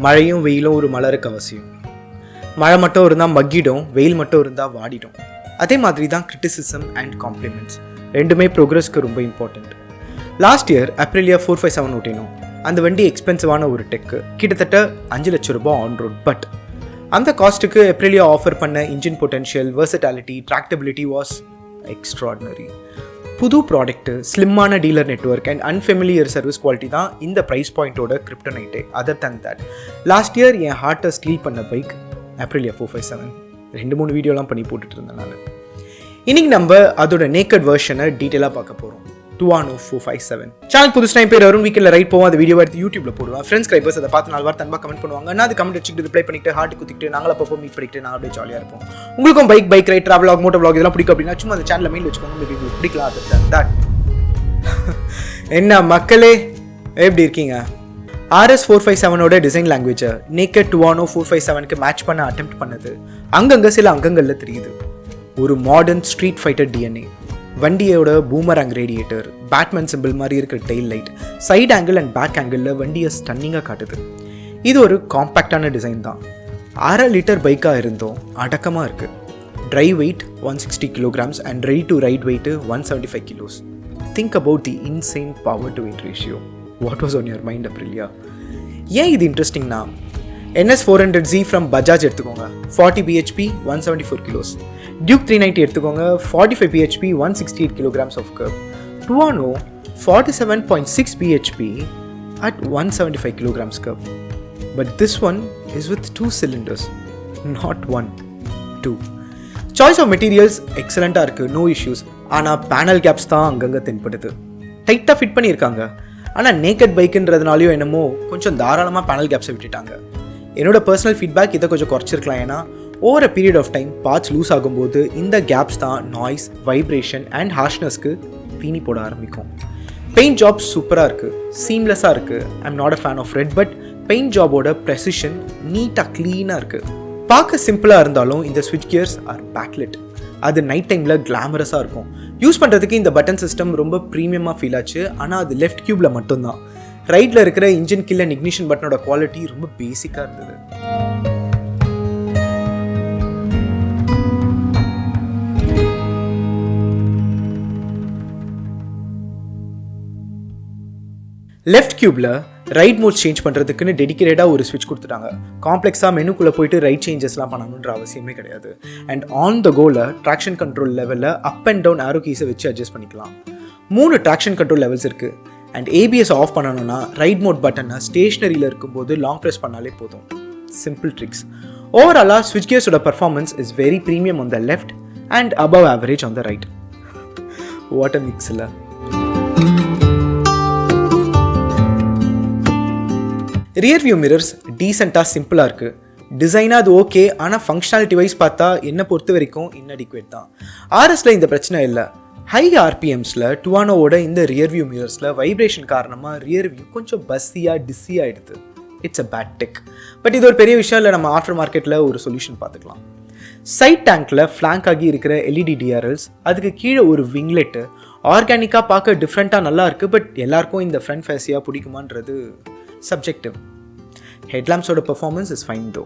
மழையும் வெயிலும் ஒரு மலருக்கு அவசியம். மழை மட்டும் இருந்தால் மக்கிடும், வெயில் மட்டும் இருந்தால் வாடிடும். அதே மாதிரி தான் கிரிட்டிசிசம் அண்ட் காம்ப்ளிமெண்ட்ஸ் ரெண்டுமே ப்ரோக்ரஸ்க்கு ரொம்ப இம்பார்ட்டண்ட். Last year Aprilia 457 ஓட்டினோம். அந்த வண்டி எக்ஸ்பென்சிவான ஒரு டெக்கு, கிட்டத்தட்ட 5 லட்சம் ரூபாய் ஆன் ரோட். பட் அந்த காஸ்ட்டுக்கு Aprilia ஆஃபர் பண்ண engine potential, versatility, tractability was extraordinary. புது ப்ராடக்ட்டு, ஸ்லிம்மான dealer network and unfamiliar service quality தான் இந்த ப்ரைஸ் பாயிண்ட்டோட கிரிப்டோனைட்டே. Other than that, last year என் ஹார்ட்டை ஸ்டீல் பண்ண பைக் Aprilia 457. 2-3 வீடியோலாம் பண்ணி போட்டுட்டு இருந்தேன் நான். இன்னைக்கு நம்ம அதோட நேக்கட் வெர்ஷனை டீட்டெயிலாக பார்க்க போகிறோம். Tuono 457. சேனல் புதுசு டைம் பேர் வரும். வீக்கில் ரைட் போவோம். அந்த வீடியோ எடுத்து யூடியூப்ல போடுவேன். ஃப்ரெண்ட்ஸ் கிரைபர்ஸ் அதை பார்த்து 4 வாரம் தன்பா கமெண்ட் பண்ணுவாங்க. நான் அது கமெண்ட் வச்சுக்கிட்டு ரிப்ளை பண்ணிட்டு ஹார்ட் குத்திக்கிட்டு நாங்கள் அப்பப்போ மீட் பண்ணிட்டு நாங்கள் அப்படியே ஜாலியாக இருப்போம். உங்களுக்கும் பைக் ரைட், ட்ராவல் ஆக், மோட்டோ வ்ளாக் இதெல்லாம் பிடிக்கும் அப்படின்னா சும்மா அந்த சேனலில் மெயில் வச்சுக்கோங்க. உங்களுக்கு பிடிக்கலாம். தட் என்ன மக்களே எப்படி இருக்கீங்க? RS 457ஓட டிசைன் லாங்குவேஜை நேக்கட் Tuono 457க்கு மேட்ச் பண்ண அட்டெம்ப்ட் பண்ணது அங்கங்கே சில அங்கங்களில் தெரியுது. ஒரு மாடர்ன் ஸ்ட்ரீட் ஃபைட்டர் DNA. வண்டியோட பூமராங் ரேடியேட்டர், பேட்மேன் சிம்பிள் மாதிரி இருக்கிற tail light, side angle and back ஆங்கிளில் வண்டியை ஸ்டன்னிங்காக காட்டுது. இது ஒரு காம்பேக்டான டிசைன் தான். 1/2 லிட்டர் பைக்காக இருந்தோம் அடக்கமாக இருக்குது. Dry weight 160 kilograms and ready to ride weight 175 kilos. Think about the insane power to weight ratio. What was on your mind Aprilia? ஏன் இது இன்ட்ரெஸ்டிங்னா, NS 400Z ஃப்ரம் பஜாஜ் எடுத்துக்கோங்க, 40 bhp 174 kilos. Duke 390 எடுத்துக்கோங்க, 45 bhp 168 kilograms of curb. Tuono 47.6 bhp at 175 kilograms curb. But this one is with 2 cylinders, not 1, 2. Choice of materials excellent-ஆ இருக்கு, no issues. ஆனால் panel caps தான் அங்கங்கே தென்படுது. டைட்டாக fit பண்ணியிருக்காங்க. ஆனால் நேக்கட் பைக்குன்றதுனாலையோ என்னமோ கொஞ்சம் தாராளமாக பேனல் கேப்ஸை விட்டுட்டாங்க. என்னோட பர்சனல் ஃபீட்பேக் இதை கொஞ்சம் குறைச்சிருக்கலாம். ஏன்னா over a period of time parts loose ஆகும்போது இந்த கேப்ஸ் தான் நாய்ஸ், வைப்ரேஷன் அண்ட் ஹார்ஷ்னஸ்க்கு தீனி போட ஆரம்பிக்கும். பெயிண்ட் ஜாப் சூப்பராக இருக்குது, சீம்லெஸ்ஸாக இருக்குது. I'm not a fan of red, but paint ஜாபோட ப்ரெசிஷன் நீட்டாக க்ளீனாக இருக்குது. பார்க்க சிம்பிளாக இருந்தாலும் இந்த ஸ்விட்ச் கியர்ஸ் ஆர் பேக்லெட். அது நைட் டைமில் கிளாமரஸாக இருக்கும். யூஸ் பண்ணுறதுக்கு இந்த பட்டன் சிஸ்டம் ரொம்ப ப்ரீமியமாக ஃபீல் ஆச்சு. ஆனால் அது லெஃப்ட் கியூபில் மட்டும்தான். ரைட்டில் இருக்கிற இன்ஜின் கில் அண்ட் இக்னிஷன் பட்டனோட குவாலிட்டி ரொம்ப பேசிக்காக இருந்தது. லெஃப்ட் கியூபில் ரைட் மோட் சேஞ்ச் பண்ணுறதுக்குன்னு டெடிக்கேட்டடாக ஒரு ஸ்விட்ச் கொடுத்துட்டாங்க. காம்ப்ளெக்ஸாக மெனுக்குள்ளே போயிட்டு ரைட் சேஞ்சஸ்லாம் பண்ணணுன்ற அவசியமே கிடையாது. அண்ட் ஆன் த கோவில் ட்ராக்ஷன் கண்ட்ரோல் லெவலில் அப் அண்ட் டவுன் ஆரோ கீஸை வச்சு அட்ஜஸ்ட் பண்ணிக்கலாம். 3 ட்ராக்ஷன் கண்ட்ரோல் லெவல்ஸ் இருக்குது. அண்ட் ABS ஆஃப் பண்ணணும்னா ரைட் மோட் பட்டனை ஸ்டேஷனரியில் இருக்கும்போது லாங் ப்ரெஸ் பண்ணாலே போதும். Simple tricks. ஓவராலாக ஸ்விட்ச் கியர்ஸோட performance is very premium on the left and above average on the right. What a mix இல்லை. ரியர் வியூ மிரர்ஸ் டீசெண்டாக சிம்பிளாக இருக்குது. டிசைனாக அது ஓகே, ஆனால் ஃபங்க்ஷனாலிட்டி வைஸ் பார்த்தா என்னை பொறுத்த வரைக்கும் இன்அடிக்குவேட் தான். RSல இந்த பிரச்சனை இல்லை. ஹை RPMஸில் டுவானோவோட இந்த ரியர் வியூ மிரர்ஸில் வைப்ரேஷன் காரணமாக ரியர் வியூ கொஞ்சம் பஸ்ஸியாக டிஸ்ஸியாக எடுத்து. It's a bad tech. But இது ஒரு பெரிய விஷயம் இல்லை. நம்ம ஆஃப்டர் மார்க்கெட்டில் ஒரு சொல்யூஷன் பார்த்துக்கலாம். சைட் டேங்க்கில் ஃப்ளாங்க் ஆகி இருக்கிற LED DRLs, அதுக்கு கீழே ஒரு விங்லெட்டு ஆர்கானிக்காக பார்க்க டிஃப்ரெண்ட்டாக நல்லா இருக்குது. பட் எல்லாருக்கும் இந்த ஃப்ரண்ட் ஃபேஸியாக பிடிக்குமான்றது சப்ஜெக்டிவ். ஹெட்லாம்ப்ஸோட பெர்ஃபார்மன்ஸ் இஸ் ஃபைன் தோ.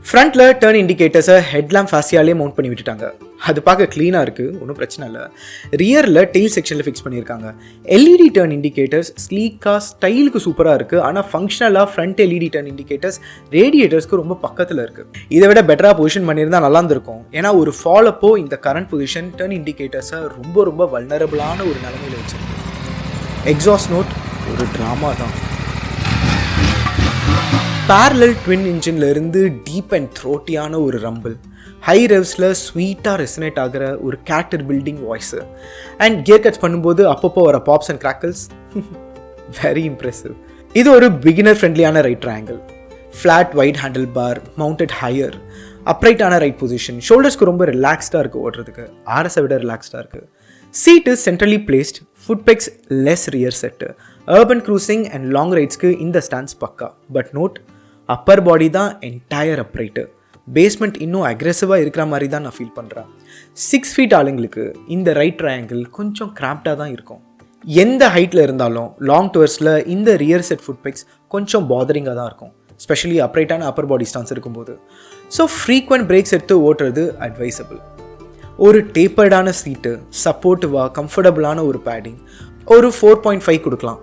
ஃப்ரண்ட்டில் டர்ன் இண்டிகேட்டர்ஸை ஹெட்லாம்ப் ஃபேஸியாலே மவுண்ட் பண்ணி விட்டுட்டாங்க. அது பார்க்க க்ளீனாக இருக்குது, ஒன்றும் பிரச்சனை இல்லை. ரியரில் டெயில் செக்ஷனில் ஃபிக்ஸ் பண்ணியிருக்காங்க. LED டர்ன் இண்டிகேட்டர்ஸ் ஸ்லீக்காக ஸ்டைலுக்கு சூப்பராக இருக்குது. ஆனால் ஃபங்க்ஷனலாக ஃப்ரண்ட் LED டர்ன் இண்டிகேட்டர்ஸ் ரேடியேட்டர்ஸ்க்கு ரொம்ப பக்கத்தில் இருக்குது. இதை விட பெட்டராக பொசிஷன் பண்ணியிருந்தால் நல்லா இருந்திருக்கும். ஏன்னா ஒரு ஃபால் அப்போ இந்த கரண்ட் பொசிஷன் டர்ன் இண்டிகேட்டர்ஸை ரொம்ப வல்னரபிளான ஒரு நிலைமையில் வச்சுருக்கு. எக்ஸாஸ்ட் நோட் ஒரு ட்ராமா தான். பேரலல் ட்வின் இன்ஜின்ல இருந்து டீப் அண்ட் த்ரோட்டியான ஒரு ரம்பிள், ஹை ரெவ்ஸில் ஸ்வீட்டாக ரெசனேட் ஆகிற ஒரு character building voice, and gear cuts பண்ணும்போது அப்பப்போ வர pops and crackles very impressive. இது ஒரு பிகினர் ஃப்ரெண்ட்லியான ride triangle. Flat wide handle bar, mounted higher, அப்ரைட்டான ரைட் பொசிஷன், ஷோல்டர்ஸ்க்கு ரொம்ப ரிலாக்ஸ்டாக இருக்குது ஓட்டுறதுக்கு. RSஐ விட ரிலாக்ஸ்டாக இருக்குது. Seat is centrally placed, foot pegs less rear set. Urban cruising and long ரைட்ஸ்க்கு இந்த ஸ்டாண்ட்ஸ் பக்கா. பட் நோட், அப்பர் பாடி தான் என்டையர் அப்ரைட்டு. பேஸ்மெண்ட் இன்னும் அக்ரெசிவாக இருக்கிற மாதிரி தான் நான் ஃபீல் பண்ணுறேன். 6 feet ஆளுங்களுக்கு இந்த ரைட் ட்ரையாங்கிள் கொஞ்சம் கிராப்டாக தான் இருக்கும். எந்த ஹைட்டில் இருந்தாலும் லாங் டூர்ஸில் இந்த ரியர் செட் ஃபுட் பெக்ஸ் கொஞ்சம் பாதரிங்காக தான் இருக்கும். ஸ்பெஷலி அப்ரைட்டான அப்பர் பாடி ஸ்டான்ஸ் இருக்கும்போது. ஸோ ஃப்ரீக்வெண்ட் பிரேக்ஸ் எடுத்து ஓட்டுறது அட்வைசபிள். ஒரு டேப்பர்டான சீட்டு, சப்போர்ட்டிவாக கம்ஃபர்டபுளான ஒரு பேடிங், ஒரு 4.5 கொடுக்கலாம்.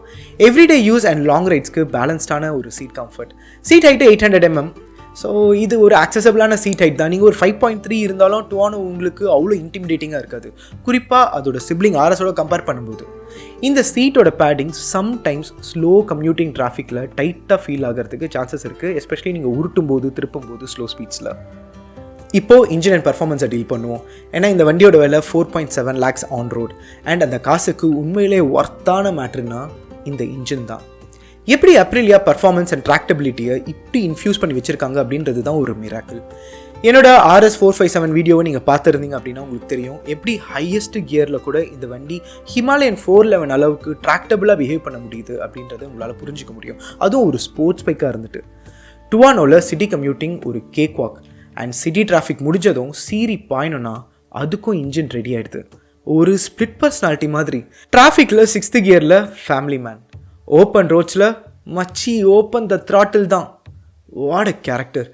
எவ்ரிடே யூஸ் அண்ட் லாங் ரைட்ஸ்க்கு பேலன்ஸ்டான ஒரு seat comfort. Seat height 800 mm. So இது ஒரு அக்சசபிளான சீட் ஹைட் தான். நீங்கள் ஒரு 5.3 இருந்தாலும் டுவானோ உங்களுக்கு அவ்வளோ இன்டிமிடேட்டிங்காக இருக்காது, குறிப்பாக அதோட சிப்ளிங் ஆர்எஸோட கம்பேர் பண்ணும்போது. இந்த சீட்டோட பேடிங் சம்டைம்ஸ் ஸ்லோ கம்யூட்டிங் டிராஃபிக்கில் டைட்டாக ஃபீல் ஆகிறதுக்கு சான்சஸ் இருக்குது, எஸ்பெஷலி நீங்கள் உருட்டும் போது திருப்பும் போது ஸ்லோ ஸ்பீட்ஸில். இப்போது இன்ஜின் அண்ட் பர்ஃபார்மன்ஸை டீல் பண்ணுவோம். ஏன்னா இந்த வண்டியோட விலை 4.7 lakhs ஆன் ரோட். அண்ட் அந்த காசுக்கு உண்மையிலே ஒர்த்தான மேட்ருன்னா இந்த இன்ஜின் தான். எப்படி அப்ரிலியா பர்ஃபார்மன்ஸ் அண்ட் ட்ராக்டபிலிட்டியை இப்படி இன்ஃபியூஸ் பண்ணி வச்சுருக்காங்க அப்படின்றது தான் ஒரு மிராக்கிள். என்னோட RS 457 வீடியோவை நீங்கள் பார்த்துருந்தீங்க அப்படின்னா உங்களுக்கு தெரியும் எப்படி ஹையஸ்ட் கியரில் கூட இந்த வண்டி ஹிமாலயன் 411 அளவுக்கு ட்ராக்டபிளாக பிஹேவ் பண்ண முடியுது அப்படின்றத உங்களால் புரிஞ்சிக்க முடியும், அதுவும் ஒரு ஸ்போர்ட்ஸ் பைக்காக இருந்துட்டு. டுவானோவில் சிட்டி கம்யூட்டிங் ஒரு cake walk. And city traffic முடிஞ்சதும் சீரி பாயணும்னா அதுக்கும் இன்ஜின் ரெடி ஆகிடுது. ஒரு ஸ்பிளிட் பர்சனாலிட்டி மாதிரி. டிராஃபிக்கில் 6th கியரில் ஃபேமிலி மேன், ஓப்பன் ரோட்ஸில் மச்சி ஓப்பன் த த்ராட்டில் தான். What a character.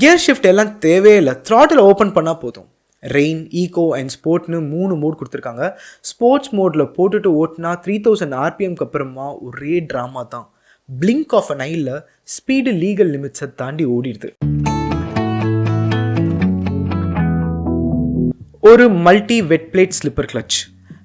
Gear shift எல்லாம் தேவையே இல்லை, த்ராட்டில் ஓப்பன் பண்ணால் போதும். ரெயின், ஈகோ அண்ட் ஸ்போர்ட்னு 3 மோட் கொடுத்துருக்காங்க. ஸ்போர்ட்ஸ் மோடில் போட்டுட்டு ஓட்டினா 3000 RPMக்கு அப்புறமா ஒரே ட்ராமா தான். பிளிங்க் ஆஃப் அன் ஐயில் ஸ்பீடு லீகல் லிமிட்ஸை தாண்டி ஓடிடுது. ஒரு multi wet plate slipper clutch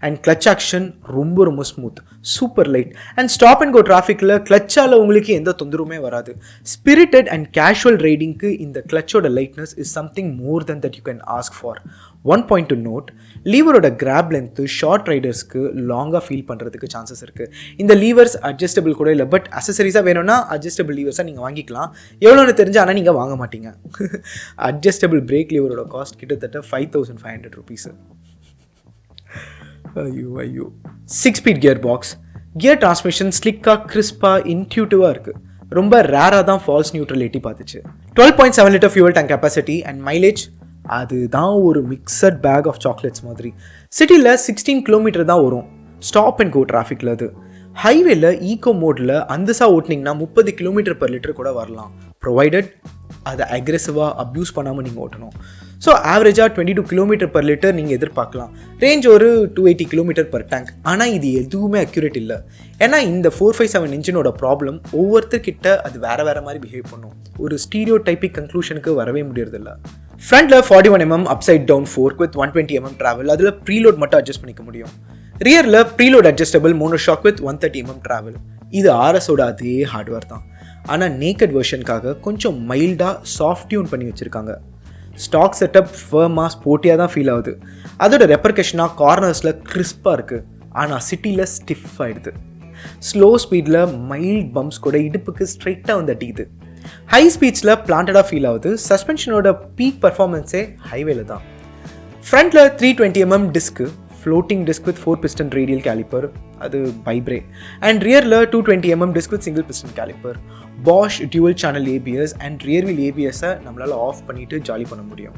and clutch action ரொம்ப smooth, super light. And stop and go டிராஃபிக்கில் கிளச்சால் உங்களுக்கு எந்த தொந்தரவுமே வராது. ஸ்பிரிட்டட் அண்ட் கேஷுவல் ரைடிங்க்கு இந்த கிளச்சோட lightness is something more than that you can ask for. One point to note, லீவரோட grab length short ரைடர்ஸ்க்கு லாங்காக ஃபீல் பண்ணுறதுக்கு சான்சஸ் இருக்குது. இந்த லீவர்ஸ் அட்ஜஸ்டபிள் கூட இல்லை, பட் அசசரிஸாக வேணும்னா அட்ஜஸ்டபிள் லீவர்ஸாக நீங்கள் வாங்கிக்கலாம். எவ்வளோன்னு தெரிஞ்சு ஆனால் நீங்கள் வாங்க மாட்டீங்க. அட்ஜஸ்டபிள் பிரேக் லீவரோட காஸ்ட் கிட்டத்தட்ட 5500 rupees. ஐயோ 6-speed Gearbox. கியர் டிரான்ஸ்மிஷன் ஸ்லிக்காக கிறிஸ்பாக இன்ட்யூட்டிவாக இருக்குது. ரொம்ப ரேராக தான் ஃபால்ஸ் நியூட்ரல் எட்டி பார்த்துச்சு. 12.7 liter fuel tank capacity and mileage அதுதான் ஒரு மிக்சட் பேக் ஆஃப் சாக்லேட்ஸ் மாதிரி. சிட்டியில் 16 km தான் வரும் ஸ்டாப் அண்ட் கோ டிராஃபிக்கில். அது ஹைவேல ஈகோ மோடில் அந்தசா ஓட்டினீங்கன்னா 30 km/லிட்டர் கூட வரலாம், ப்ரொவைடட் அதை அக்ரெசிவாக அப்யூஸ் பண்ணாமல் நீங்கள் ஓட்டணும். ஸோ ஆவரேஜாக 22 km/லிட்டர் நீங்கள் எதிர்பார்க்கலாம். ரேஞ்ச் ஒரு 280 km/டேங்க். ஆனால் இது எதுவுமே அக்யூரேட் இல்லை. ஏன்னா இந்த 457 இன்ஜினோட ப்ராப்ளம் ஒவ்வொருத்தர்கிட்ட அது வேறு மாதிரி பிஹேவ் பண்ணும். ஒரு ஸ்டீரியோ டைப்பிக் கன்க்ளூஷனுக்கு வரவே முடியறதில்ல. ஃப்ரண்ட்டில் 41 mm upside down fork with 120 mm travel. அதில் ப்ரீலோட் மட்டும் அட்ஜஸ்ட் பண்ணிக்க முடியும். ரியரில் preload adjustable monoshock with 130 mm travel. இது RSஓட அதே ஹார்ட்வேர் தான், ஆனால் நேக்கட் வெர்ஷனுக்காக கொஞ்சம் மைல்டாக சாஃப்ட் டியூன் பண்ணி வச்சுருக்காங்க. ஸ்டாக் செட்டப் ஃபர்மாக ஸ்போர்ட்டியாக தான் ஃபீல் ஆகுது. அதோட ரெப்பர்கஷனாக கார்னர்ஸில் கிறிஸ்பாக இருக்குது, ஆனால் சிட்டியில் ஸ்டிஃப் ஆகிடுது. ஸ்லோ ஸ்பீடில் மைல்ட் பம்ப்ஸ் கூட இடுப்புக்கு ஸ்ட்ரைட்டாக வந்து அட்டிக்குது. ஹை ஸ்பீட்ஸில் பிளான்டடாக ஃபீல் ஆகுது. சஸ்பென்ஷனோட பீக் பர்ஃபார்மன்ஸே ஹைவேல தான். ஃப்ரண்ட்டில் 320 mm disc, floating disc with 4 piston radial caliper, அது பைப்ரே. அண்ட் ரியரில் 220 mm disc with single piston caliper. Bosch dual channel ABS and rear wheel ABSஐ நம்மளால் ஆஃப் பண்ணிவிட்டு ஜாலி பண்ண முடியும்.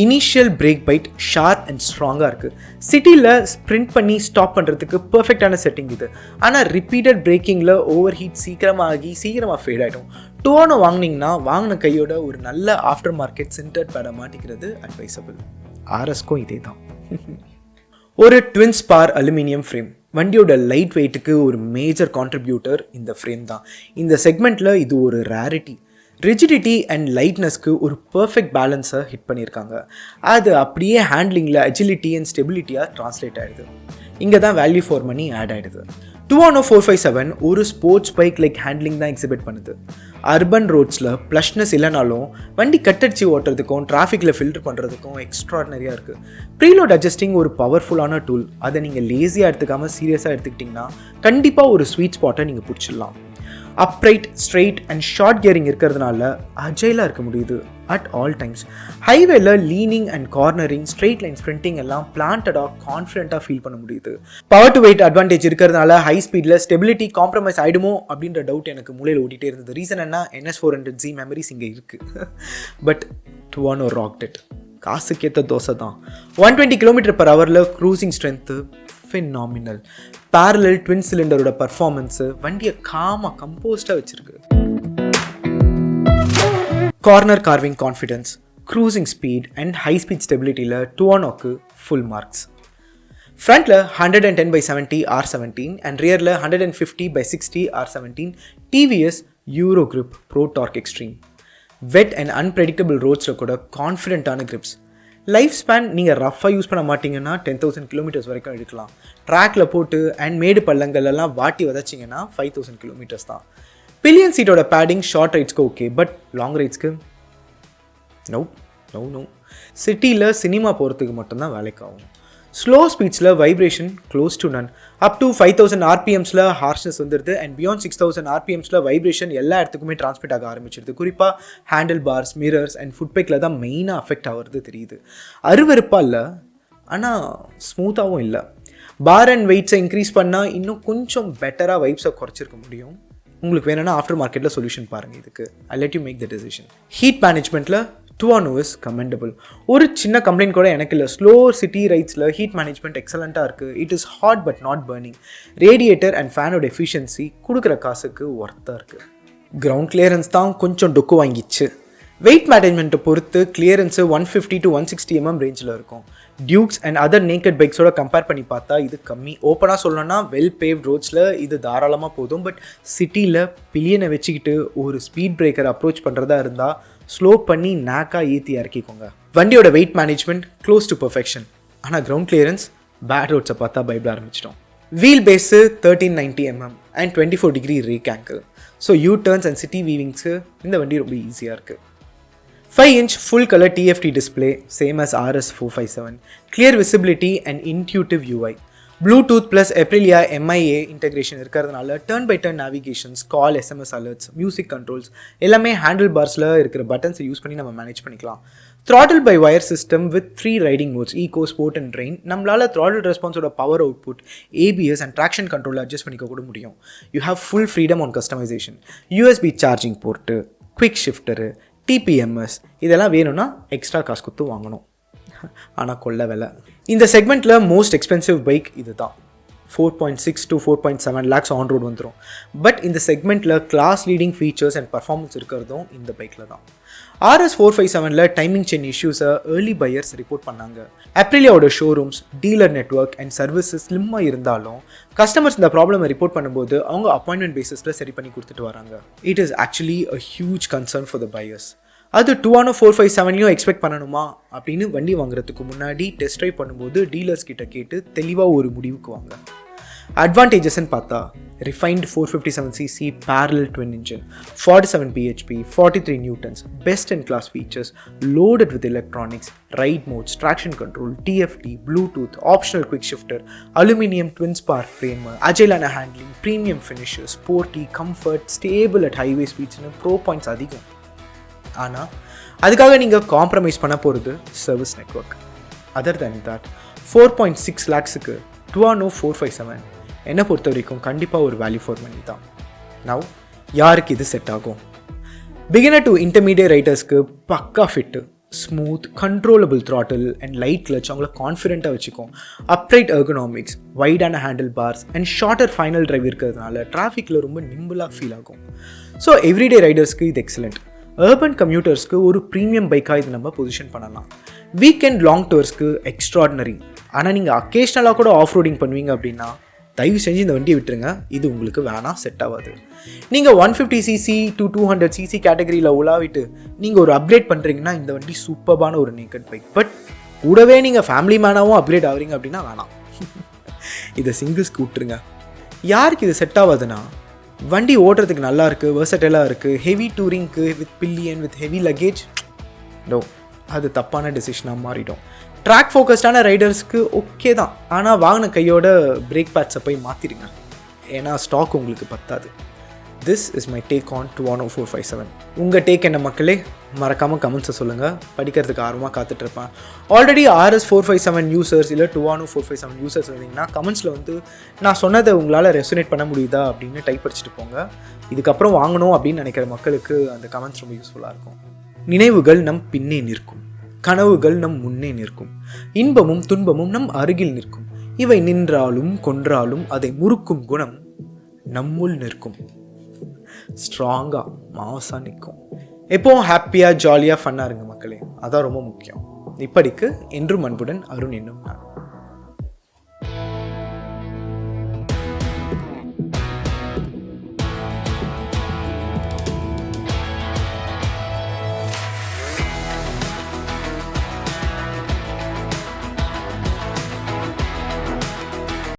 Initial brake bite sharp and ஸ்ட்ராங்காக இருக்குது. சிட்டியில் ஸ்ப்ரிண்ட் பண்ணி ஸ்டாப் பண்ணுறதுக்கு பர்ஃபெக்டான செட்டிங் இது. ஆனால் ரிப்பீட்டட் பிரேக்கிங்கில் ஓவர் ஹீட் சீக்கிரமாக ஃபேட் ஆகிடும். டுவானோ வாங்கினீங்கன்னா வாங்கின கையோட ஒரு நல்ல ஆஃப்டர் மார்க்கெட் சின்டர்ட் பேடை மாட்டிக்கிறது அட்வைசபிள். RSக்கும் இதே தான். ஒரு ட்வின் ஸ்பார் அலுமினியம் ஃப்ரேம். வண்டியோட லைட் வெயிட்டுக்கு ஒரு மேஜர் கான்ட்ரிபியூட்டர் இந்த ஃப்ரேம் தான். இந்த செக்மெண்ட்டில் இது ஒரு ரேரிட்டி. ரிஜிடிட்டி அண்ட் லைட்னஸ்க்கு ஒரு பர்ஃபெக்ட் பேலன்ஸை ஹிட் பண்ணியிருக்காங்க. அது அப்படியே ஹேண்ட்லிங்கில் அஜிலிட்டி அண்ட் ஸ்டெபிலிட்டியாக ட்ரான்ஸ்லேட் ஆகிடுது. இங்கே தான் வேல்யூ ஃபார் மணி ஆட் ஆகிடுது. டுவானோ 457 ஒரு ஸ்போர்ட்ஸ் பைக் லைக் ஹேண்ட்லிங் தான் எக்ஸிபிட் பண்ணுது. அர்பன் ரோட்ஸில் ப்ளஷ்னஸ் இல்லைனாலும் வண்டி கட்டடிச்சு ஓட்டுறதுக்கும் டிராஃபிக்கில் ஃபில்டர் பண்ணுறதுக்கும் எக்ஸ்ட்ராடினரியாக இருக்குது. ப்ரீலோட் அட்ஜஸ்டிங் ஒரு பவர்ஃபுல்லான டூல். அதை நீங்கள் லேசியாக எடுத்துக்காமல் சீரியஸாக எடுத்துக்கிட்டிங்கன்னா கண்டிப்பாக ஒரு ஸ்வீட் ஸ்பாட்டை நீங்கள் பிடிச்சிடலாம். Upright, straight and short gearing இருக்கிறதுனால அஜைலாக இருக்க முடியுது அட் ஆல் டைம்ஸ். ஹைவேல leaning and cornering, straight line sprinting எல்லாம் பிளான்டடாக கான்ஃபிடென்ட்டாக ஃபீல் பண்ண முடியுது. பவர் டு வெயிட் அட்வான்டேஜ் இருக்கிறதுனால ஹை ஸ்பீடில் ஸ்டெபிலிட்டி காம்ப்ரமைஸ் ஆகிடுமோ அப்படின்ற டவுட் எனக்கு மூலையில் ஓடிட்டே இருந்தது. ரீசன் என்ன, NS400Z மெமரிஸ் இங்கே இருக்குது. But Tuono rocked it. காசுக்கேற்ற தோசை தான். 120 km/h cruising strength phenomenal. Parallel twin சிலிண்டரோட பர்ஃபார்மன்ஸு வண்டியை காமாக கம்போஸ்டாக வச்சுருக்கு. Corner carving confidence, cruising speed and high speed stability la Tuonoku full marks. Front la 110/70 R17 and rear la 150/60 R17 TVS Euro Grip Pro Torque Extreme. Wet and unpredictable roads la kuda confident ana grips. Life span நீங்கள் ரஃபாக use பண்ண மாட்டிங்கன்னா 10,000 kilometres வரைக்கும் எடுக்கலாம். ட்ராக்கில் போட்டு and மேடு பள்ளங்கள்லாம் வாட்டி வதச்சிங்கன்னா 5,000 kilometres தான். பில்லியன் சீட்டோட பேடிங் ஷார்ட் ரைட்ஸ்க்கு ஓகே, பட் லாங் ரைட்ஸ்க்கு நோ. சிட்டியில் சினிமா போகிறதுக்கு மட்டும்தான் வேலைக்கு ஆகும். ஸ்லோ ஸ்பீட்ஸில் vibration close to none. Up to 5,000 ஆர்பிஎம்ஸில் ஹார்ஷ்னஸ் வந்துடுது அண்ட் பியாண்ட் 6,000 ஆர்பிஎம்ஸில் வைப்ரேஷன் எல்லா இடத்துக்குமே டிரான்ஸ்மிட் ஆக ஆரம்பிச்சிருது. குறிப்பாக ஹேண்டில் பார்ஸ், மிரர்ஸ் அண்ட் ஃபுட்பேக்கில் தான் மெயினாக அஃபெக்ட் ஆகிறது தெரியுது. அருவருப்பாக இல்லை, ஆனால் ஸ்மூத்தாகவும் இல்லை. பார் அண்ட் வெயிட்ஸை இன்க்ரீஸ் பண்ணால் இன்னும் கொஞ்சம் பெட்டராக வைப்ஸை குறைச்சிருக்க முடியும். உங்களுக்கு வேணும்னா ஆஃப்டர் மார்க்கெட்டில் சொல்யூஷன் பாருங்கள் இதுக்கு. I let you make the decision. Heat மேனேஜ்மெண்ட்டில் Tuono is commendable. ஒரு சின்ன கம்ப்ளைண்ட் கூட எனக்கு இல்லை. ஸ்லோ சிட்டி ரைட்ஸில் ஹீட் மேனேஜ்மெண்ட் எக்ஸலண்ட்டாக இருக்குது. It is hot but not burning. Radiator and ஃபேனோட எஃபிஷியன்சி கொடுக்குற காசுக்கு ஒர்த்தாக இருக்குது. கிரவுண்ட் கிளியரன்ஸ் தான் கொஞ்சம் டொக்கு வாங்கிச்சு. வெயிட் மேனேஜ்மெண்ட்டை பொறுத்து கிளியரன்ஸு 150 to 160 mm ரேஞ்சில் இருக்கும். டியூக்ஸ் அண்ட் அதர் நேக்கட் பைக்ஸோட கம்பேர் பண்ணி பார்த்தா இது கம்மி. ஓப்பனாக சொல்லணும்னா வெல் பேவ்ட் ரோட்ஸில் இது தாராளமாக போதும். பட் சிட்டியில் பில்லியனை வச்சுக்கிட்டு ஒரு ஸ்பீட் பிரேக்கர் அப்ரோச் பண்ணுறதா இருந்தால் ஸ்லோ பண்ணி நாக்காக ஏற்றி இறக்கிக்கோங்க. வண்டியோட weight management close to perfection. ஆனால் கிரவுண்ட் கிளியரன்ஸ் பேட் ரோட்ஸை பார்த்தா பயப்பட ஆரம்பிச்சிட்டோம். Wheel base 1390 mm and 24° rake angle. So you turns and city weavings இந்த வண்டி ரொம்ப ஈஸியாக இருக்குது. 5-inch full color TFT display, same as RS457. Clear visibility and intuitive UI. Bluetooth plus Aprilia MIA integration இருக்கிறதுனால turn by turn navigations, call, SMS alerts, music controls எல்லாமே handle பார்ஸில் இருக்கிற பட்டன்ஸை use பண்ணி நம்ம மேனேஜ் பண்ணிக்கலாம். Throttle by wire system with 3 riding modes, eco, sport and drain. நம்மளால் throttle responseோட power output, ABS and traction control adjust பண்ணிக்க கூட முடியும். You have full freedom on customization. USB charging port, quick shifter, TPMS இதெல்லாம் வேணும்னா extra காசு கொடுத்து வாங்கணும். ஆனால் கொள்ள விலை. இந்த செக்மெண்ட்டில் மோஸ்ட் எக்ஸ்பென்சிவ் பைக் இது தான். 4.6 to 4.7 lakhs ஆன் ரோட் வந்துடும். பட் இந்த செக்மெண்ட்டில் class leading features and performance இருக்கிறதும் இந்த பைக்கில் தான். RS457ல் டைமிங் செயின் இஷ்யூஸை ஏர்லி பையர்ஸ் ரிப்போர்ட் பண்ணாங்க. அப்ரிலியாவோட showrooms, dealer network and services ஸ்லிம்மாக இருந்தாலும் கஸ்டமர்ஸ் இந்த ப்ராப்ளமை ரிப்போர்ட் பண்ணும்போது அவங்க அப்பாயின்மெண்ட் பேசிஸில் சரி பண்ணி கொடுத்துட்டு வராங்க. It is actually a huge concern for the buyers. அது Tuono 457லையும் எக்ஸ்பெக்ட் பண்ணணுமா அப்படின்னு வண்டி வாங்குறதுக்கு முன்னாடி டெஸ்ட் ட்ரைவ் பண்ணும்போது டீலர்ஸ் கிட்ட கேட்டு தெளிவாக ஒரு முடிவுக்கு வாங்க. அட்வான்டேஜஸ்ன்னு பார்த்தா refined 457cc parallel twin engine, 47 bhp, 43 newtons, best in class features, loaded with electronics, ride modes, traction control, TFT, Bluetooth, optional quick shifter, aluminum twin spar frame, agile handling, premium finishes, sporty, comfort, stable at highway speeds னு bro points அதிகம். ஆனால் அதுக்காக நீங்கள் compromise பண்ண போகிறது service network. Other than that 4.6 lakhsக்கு Tuono 457 என்னை பொறுத்த வரைக்கும் கண்டிப்பாக ஒரு வேல்யூ ஃபார் மணி தான். நவ் யாருக்கு இது செட் ஆகும்? பிகினர் டு இன்டர்மீடியட் ரைடர்ஸ்க்கு பக்கா fit, smooth controllable throttle and light clutch அவங்கள கான்ஃபிடென்ட்டாக வச்சுக்கும். அப்ரைட் எர்கனாமிக்ஸ், வைடான handle bars and shorter final drive இருக்கிறதுனால டிராஃபிக்கில் ரொம்ப நிம்பிளாக ஃபீல் ஆகும். ஸோ எவ்ரிடே ரைடர்ஸ்க்கு இது எக்ஸலண்ட். அர்பன் கம்யூட்டர்ஸ்க்கு ஒரு ப்ரீமியம் பைக்காக இது நம்ம பொசிஷன் பண்ணலாம். வீக்கெண்ட் லாங் டூர்ஸ்க்கு எக்ஸ்ட்ராடினரி. ஆனால் நீங்கள் அக்கேஷ்னலாக கூட ஆஃப் ரோடிங் பண்ணுவீங்க அப்படின்னா தயவு செஞ்சு இந்த வண்டியை விட்டுருங்க. இது உங்களுக்கு வேணாம், செட் ஆகாது. நீங்கள் 150cc to 200cc கேட்டகரியில் உலாவிட்டு நீங்கள் ஒரு அப்கிரேட் பண்ணுறீங்கன்னா இந்த வண்டி சூப்பர்பான ஒரு நேக்கட் பைக். பட் கூடவே நீங்கள் ஃபேமிலி மேனாகவும் அப்கிரேட் ஆகுறீங்க அப்படின்னா வேணாம். இதை சிங்கிள்ஸ்க்கு விட்டுருங்க. யாருக்கு இது செட் ஆகாதுன்னா, வண்டி ஓட்டுறதுக்கு நல்லா இருக்குது, வெர்சடைலாக இருக்குது, ஹெவி டூரிங்க்கு with pillion with heavy luggage, no, அது தப்பான டெசிஷனாக மாறிடும். ட்ராக் ஃபோக்கஸ்டான ரைடர்ஸ்க்கு ஓகே தான், ஆனால் வாங்கின கையோட பிரேக் பேட்ஸை போய் மாற்றிடுங்க, ஏன்னா ஸ்டாக் உங்களுக்கு பத்தாது. This is my take on Tuono 457. உங்கள் டேக் என்ன மக்களே? மறக்காமல் கமெண்ட்ஸை சொல்லுங்கள், படிக்கிறதுக்கு ஆர்வமாக காத்துட்ருப்பேன். ஆல்ரெடி RS457 யூசர்ஸ் இல்லை Tuono 457 யூசர்ஸ் இருந்தீங்கன்னா கமெண்ட்ஸில் வந்து நான் சொன்னதை உங்களால் ரெசனேட் பண்ண முடியுதா அப்படின்னு டைப் அடிச்சுட்டு போங்க. இதுக்கப்புறம் வாங்கணும் அப்படின்னு நினைக்கிற மக்களுக்கு அந்த கமெண்ட்ஸ் ரொம்ப யூஸ்ஃபுல்லாக இருக்கும். நினைவுகள் நம் பின்னே நிற்கும், கனவுகள் நம் முன்னே நிற்கும், இன்பமும் துன்பமும் நம் அருகில் நிற்கும், இவை நின்றாலும் கொன்றாலும் அதை முறுக்கும் குணம் நம்முள் நிற்கும். ஸ்ட்ராங்காக மாசாக நிற்கும். எப்போவும் ஹாப்பியாக ஜாலியாக ஃபன்னாக இருங்க மக்களே, அதான் ரொம்ப முக்கியம். இப்படிக்கு என்றும் அன்புடன் அருண் என்னும் நான்.